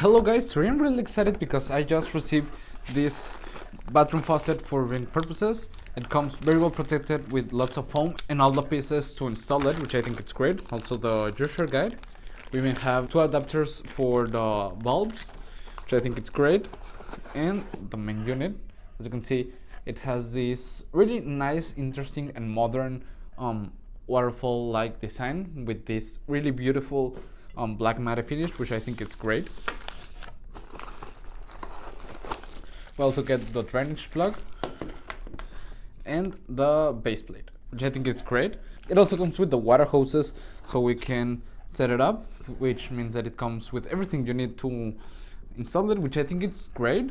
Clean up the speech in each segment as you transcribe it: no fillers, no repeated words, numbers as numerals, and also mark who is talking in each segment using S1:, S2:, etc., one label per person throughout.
S1: Hello guys, today I'm really excited because I just received this bathroom faucet for viewing purposes. It comes very well protected with lots of foam and all the pieces to install it, which I think it's great. Also the user guide. We even have two adapters for the bulbs, which I think it's great. And the main unit, as you can see, it has this really nice, interesting and modern waterfall like design with this really beautiful black matte finish, which I think is great. We also get the drainage plug and the base plate, which I think is great. It also comes with the water hoses, so we can set it up, which means that it comes with everything you need to install it, which I think is great.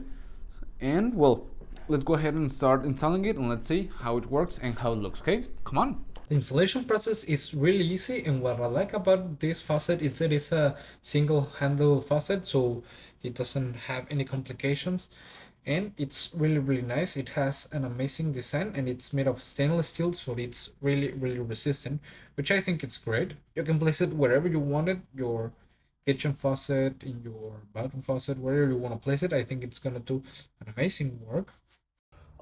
S1: And well, let's go ahead and start installing it and let's see how it works and how it looks. Okay, come on.
S2: The installation process is really easy, and what I like about this faucet is that it's a single handle faucet, so it doesn't have any complications, and it's really nice. It has an amazing design and it's made of stainless steel, so it's really resistant, which I think it's great. You can place it wherever you want it, your kitchen faucet, in your bathroom faucet, wherever you want to place it. I think it's gonna do an amazing work.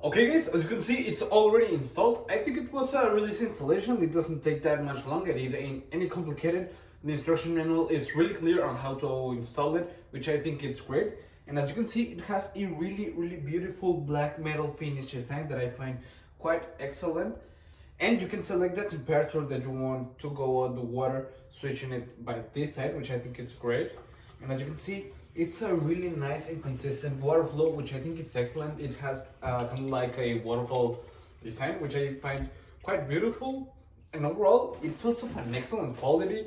S1: Okay guys, as you can see, it's already installed. I think it was a really easy installation. It doesn't take that much long and it ain't any complicated. The instruction manual is really clear on how to install it, which I think it's great. And as you can see, it has a really beautiful black metal finish design that I find quite excellent. And you can select the temperature that you want to go on the water, switching it by this side, which I think it's great. And as you can see, it's a really nice and consistent water flow, which I think it's excellent. It has kind of like a waterfall design, which I find quite beautiful. And overall, it feels of an excellent quality.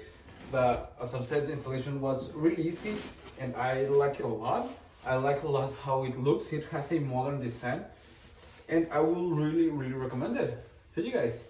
S1: As I've said, the installation was really easy and I like it a lot. I like a lot how it looks. It has a modern design and I will really recommend it. See you guys.